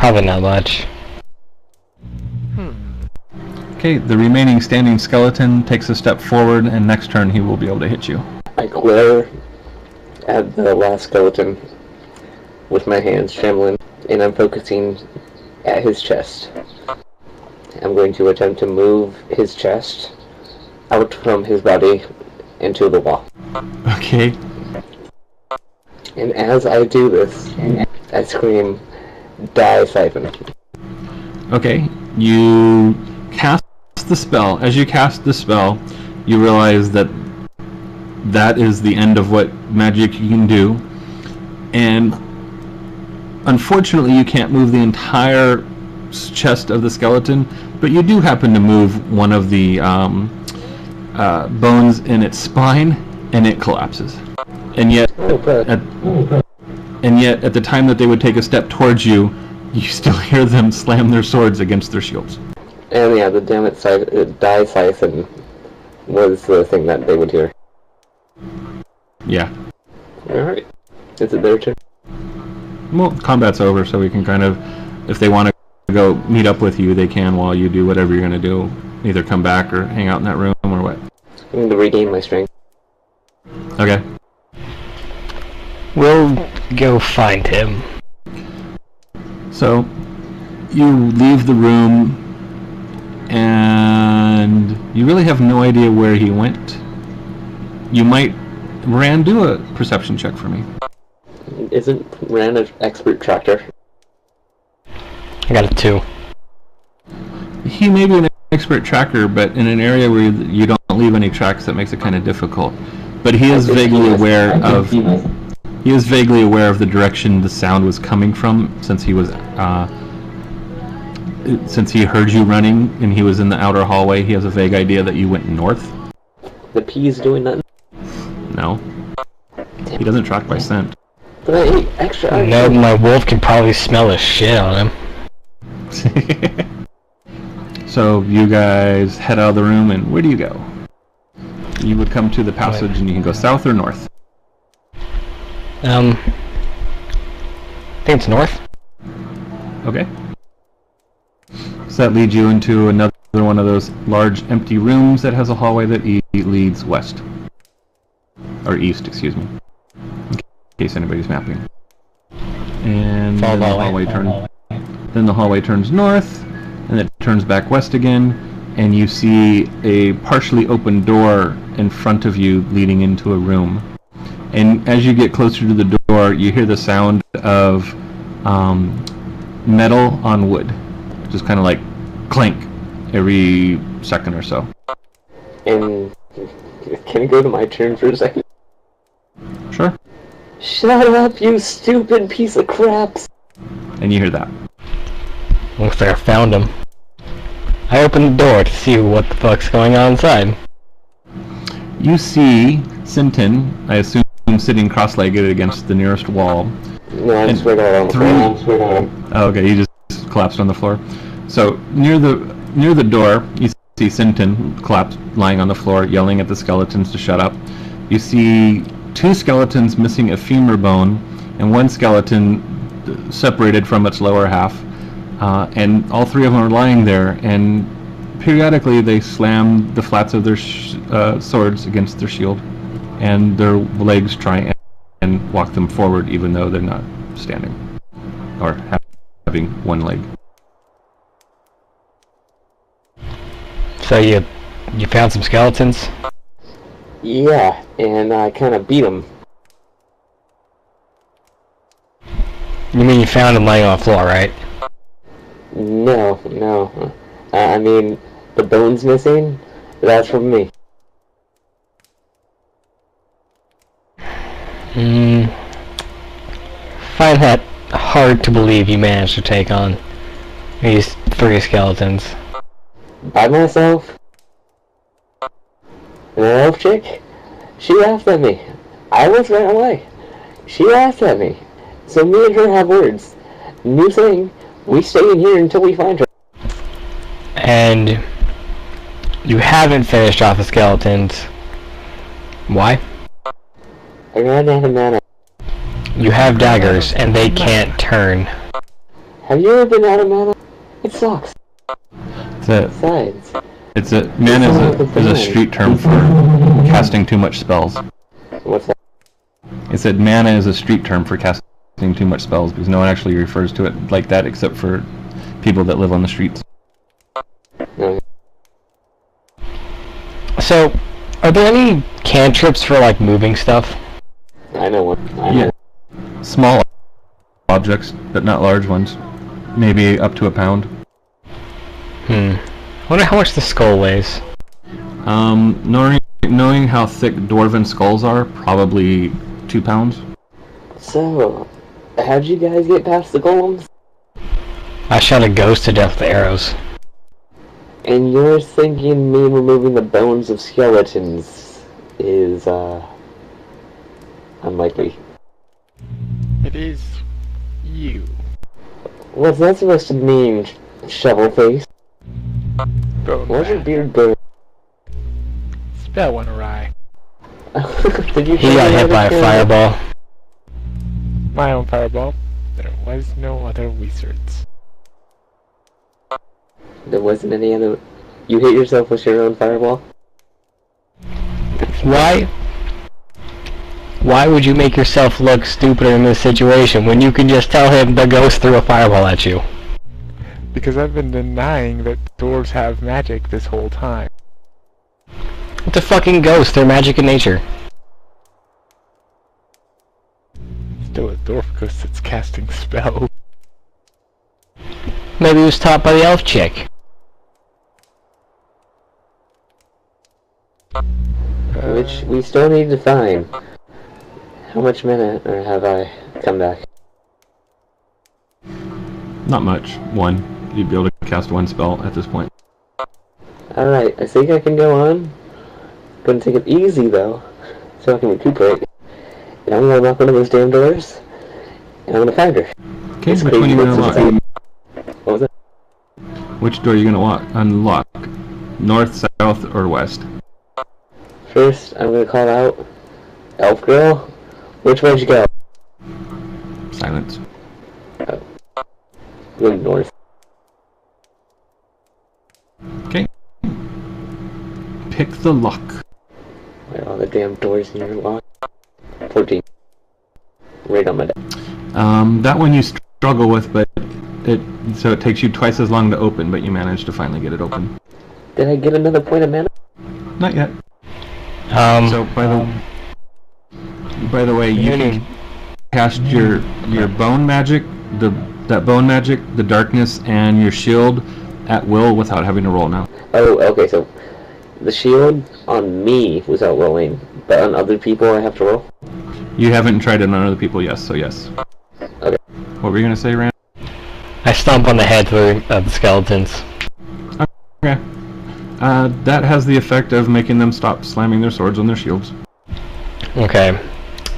Probably not much. Okay, the remaining standing skeleton takes a step forward, and next turn he will be able to hit you. I glare at the last skeleton with my hands trembling, and I'm focusing at his chest. I'm going to attempt to move his chest out from his body into the wall. Okay. And as I do this, I scream, "Die, Siphon." Okay, you cast the spell. As you cast the spell, you realize that that is the end of what magic you can do. And unfortunately, you can't move the entire chest of the skeleton, but you do happen to move one of the bones in its spine, and it collapses. And yet, at the time that they would take a step towards you, you still hear them slam their swords against their shields. And yeah, the damn it, Die Siphon was the thing that they would hear. Yeah. Alright. Is it their turn? Well, combat's over, so we can kind of, if they want to go meet up with you, they can while you do whatever you're going to do. Either come back or hang out in that room or what. I'm going to regain my strength. Okay. We'll go find him. So, you leave the room, and you really have no idea where he went. You might, Rand, do a perception check for me. Isn't Rand an expert tracker? I got a 2. He may be an expert tracker, but in an area where you don't leave any tracks, that makes it kind of difficult. But he is vaguely aware of the direction the sound was coming from, since he heard you running and he was in the outer hallway. He has a vague idea that you went north. The P's doing nothing? No. He doesn't track by scent. But I ate extra. No, my wolf can probably smell the shit on him. So you guys head out of the room, and where do you go? You would come to the passage, and you can go south or north. I think it's north. Okay. So that leads you into another one of those large empty rooms that has a hallway that leads west. Or east, excuse me. In case anybody's mapping. And then the hallway turns north, and it turns back west again, and you see a partially open door in front of you leading into a room. And as you get closer to the door, you hear the sound of metal on wood. Just kind of like clink every second or so. And can I go to my turn for a second? Sure. Shut up, you stupid piece of crap! And you hear that. Looks like I found him. I opened the door to see what the fuck's going on inside. You see Sinton, I assume, sitting cross-legged against the nearest wall. No, I just went out on the floor. Oh, okay, you just collapsed on the floor. So near the door, you see Sinton collapsed, lying on the floor, yelling at the skeletons to shut up. You see 2 skeletons missing a femur bone, and 1 skeleton separated from its lower half. And all 3 of them are lying there, and periodically they slam the flats of their swords against their shield, and their legs try and walk them forward even though they're not standing, or having one leg. So you found some skeletons? Yeah, and I kind of beat them. You mean you found them laying on the floor, right? No. I mean, the bones missing, that's from me. Find that hard to believe you managed to take on these 3 skeletons. By myself? And that elf chick? She laughed at me. I was right away. She laughed at me. So me and her have words. New thing, we stay in here until we find her. And you haven't finished off the skeletons. Why? I ran out of mana. You have daggers, and they can't turn. Have you ever been out of mana? It sucks. It's Besides, mana is a street term for casting too much spells. what's that? It said mana is a street term for casting too much spells because no one actually refers to it like that except for people that live on the streets. No. So, are there any cantrips for, like, moving stuff? I know one. Yeah. Small objects, but not large ones. Maybe up to a pound. I wonder how much the skull weighs. Knowing how thick dwarven skulls are, probably 2 pounds. So, how'd you guys get past the golems? I shot a ghost to death with arrows. And you're thinking me removing the bones of skeletons is, unlikely. It is you. What's that supposed to mean, shovel face? Bone What's your rat. beard burn? Spell went awry. Did you He got hit by a fireball. My own fireball. There was no other wizards. There wasn't any other... You hit yourself with your own fireball? Why would you make yourself look stupider in this situation when you can just tell him the ghost threw a fireball at you? Because I've been denying that dwarves have magic this whole time. It's a fucking ghost, they're magic in nature. Still a dwarf ghost that's casting spells. Maybe he was taught by the elf chick. Which we still need to find. How much mana or have I come back? Not much. 1. You'd be able to cast 1 spell at this point. Alright, I think I can go on. Gonna take it easy though, so I can recuperate. And I'm gonna knock one of those damn doors, and I'm gonna find her. Okay, It's which one are you crazy gonna what's unlock? inside. What was it? Which door are you gonna unlock? North, south, or west? First, I'm gonna call out Elf Girl. Which way'd you go? Silence. Going north. Okay. Pick the lock. Where are all the damn doors in your lock? 14. Right on my deck. That one you struggle with, but it takes you twice as long to open, but you manage to finally get it open. Did I get another point of mana? Not yet. So by the way, you can cast your bone magic, that bone magic, the darkness, and your shield at will without having to roll now. Oh, okay, so the shield on me without rolling, but on other people I have to roll? You haven't tried it on other people, yes, so yes. Okay. What were you gonna say, Rand? I stomp on the heads of the skeletons. Okay. That has the effect of making them stop slamming their swords on their shields. Okay.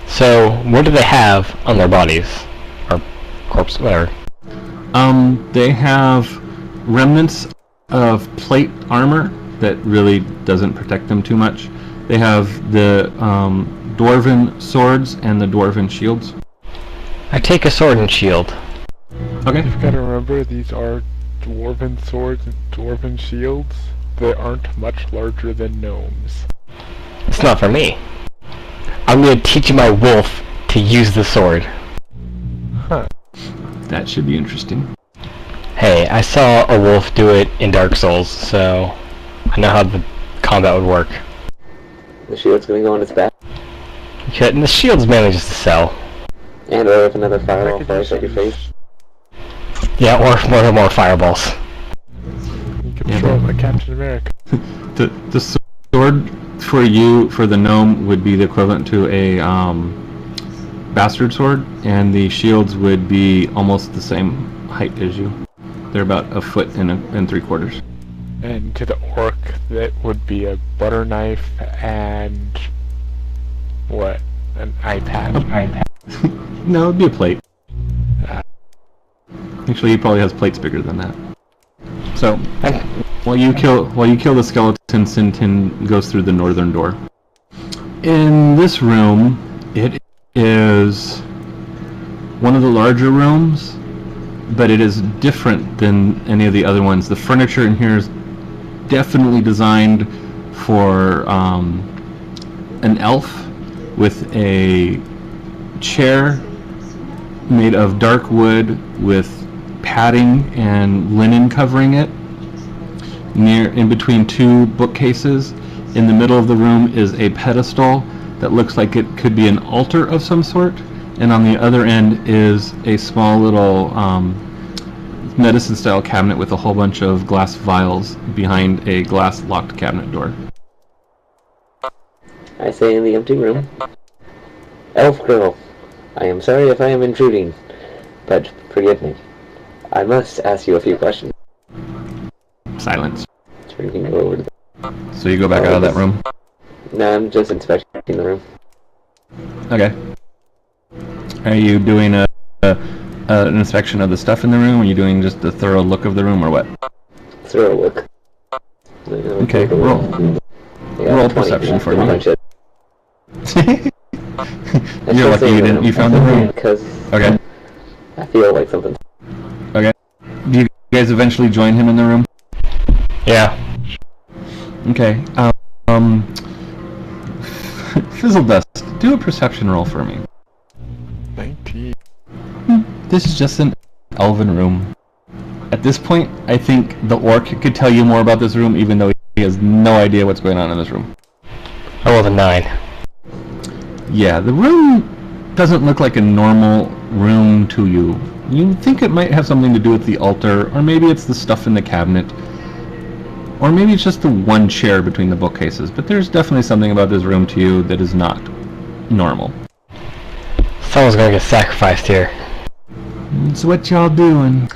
So, what do they have on their bodies? Or corpse, whatever. They have remnants of plate armor that really doesn't protect them too much. They have the dwarven swords and the dwarven shields. I take a sword and shield. Okay. You've got to remember these are dwarven swords and dwarven shields. They aren't much larger than gnomes. It's not for me. I'm gonna teach my wolf to use the sword. Huh. That should be interesting. Hey, I saw a wolf do it in Dark Souls, so I know how the combat would work. The shield's gonna go on its back. Okay, and the shield's mainly just to sell. And or if another fireball flies at your face. Yeah, or more fireballs. You can throw them like Captain America. The sword for the gnome would be the equivalent to a bastard sword, and the shields would be almost the same height as you. They're about 1 foot and 3/4. And to the orc, that would be a butter knife and... what? An iPad. No, it'd be a plate. Actually, he probably has plates bigger than that. So, while you kill the skeleton, Sintin goes through the northern door. In this room, it is one of the larger rooms, but it is different than any of the other ones. The furniture in here is definitely designed for an elf, with a chair made of dark wood with padding and linen covering it, in between two bookcases. In the middle of the room is a pedestal that looks like it could be an altar of some sort, and on the other end is a small little medicine style cabinet with a whole bunch of glass vials behind a glass locked cabinet door. I say in the empty room, Elf girl, I am sorry if I am intruding, but forgive me. I must ask you a few questions. Silence. Turning over to the... So you go back out of that room? No, I'm just inspecting the room. Okay. Are you doing an inspection of the stuff in the room? Or are you doing just a thorough look of the room, or what? Throw a look. Okay, roll. Yeah, Roll 20, perception for me. punch it. You're lucky you found the room. Because Okay. I feel like something. Okay. Do you guys eventually join him in the room? Yeah. Okay. Fizzle Dust, do a perception roll for me. 19. This is just an elven room. At this point, I think the orc could tell you more about this room, even though he has no idea what's going on in this room. I rolled a 9. Yeah, the room doesn't look like a normal room to you. You think it might have something to do with the altar, or maybe it's the stuff in the cabinet, or maybe it's just the one chair between the bookcases, but there's definitely something about this room to you that is not normal. Someone's gonna get sacrificed here. It's what y'all doing.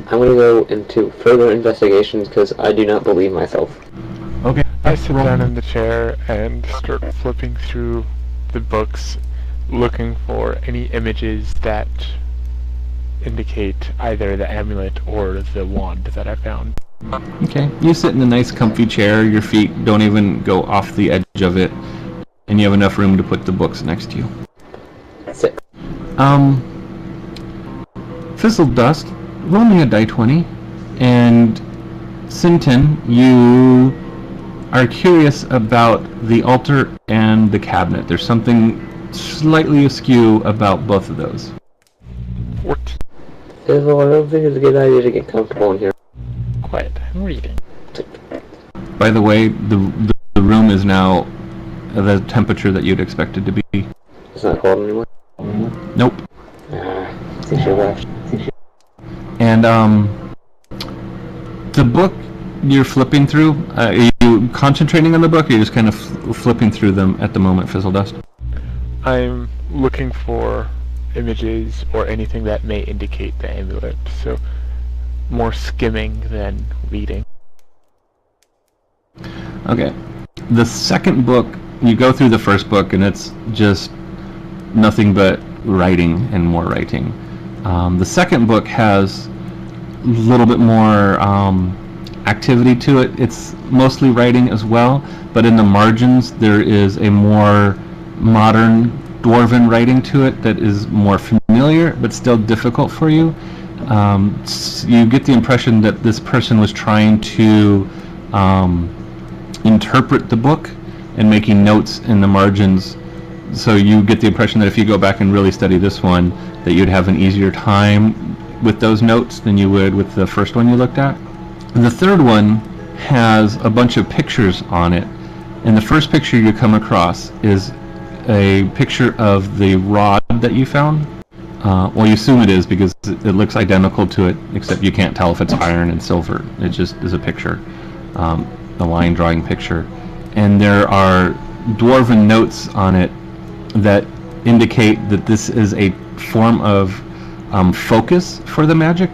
I'm gonna go into further investigations because I do not believe myself. Okay. I sit down in the chair and start flipping through the books, looking for any images that indicate either the amulet or the wand that I found. Okay. You sit in a nice comfy chair, your feet don't even go off the edge of it, and you have enough room to put the books next to you. 6. Fizzle Dust, roll me a die 20, and Sinton, you are curious about the altar and the cabinet. There's something slightly askew about both of those. 14. Fizzle, I don't think it's a good idea to get comfortable in here. Quiet. I'm reading. By the way, the room is now the temperature that you'd expect it to be. It's not cold anymore. Nope. Since you left. And the book you're flipping through, are you concentrating on the book, or are you just kind of flipping through them at the moment, Fizzle Dust? I'm looking for images or anything that may indicate the amulet, so more skimming than reading. Okay. The second book, you go through the first book and it's just nothing but writing and more writing. The second book has a little bit more activity to it. It's mostly writing as well, but in the margins there is a more modern dwarven writing to it that is more familiar but still difficult for you. You get the impression that this person was trying to interpret the book and making notes in the margins, so you get the impression that if you go back and really study this one, that you'd have an easier time with those notes than you would with the first one you looked at. And the third one has a bunch of pictures on it, and the first picture you come across is a picture of the rod that you found. Well, you assume it is because it looks identical to it, except you can't tell if it's iron and silver. It just is a picture, a line drawing picture. And there are dwarven notes on it that indicate that this is a form of focus for the magic.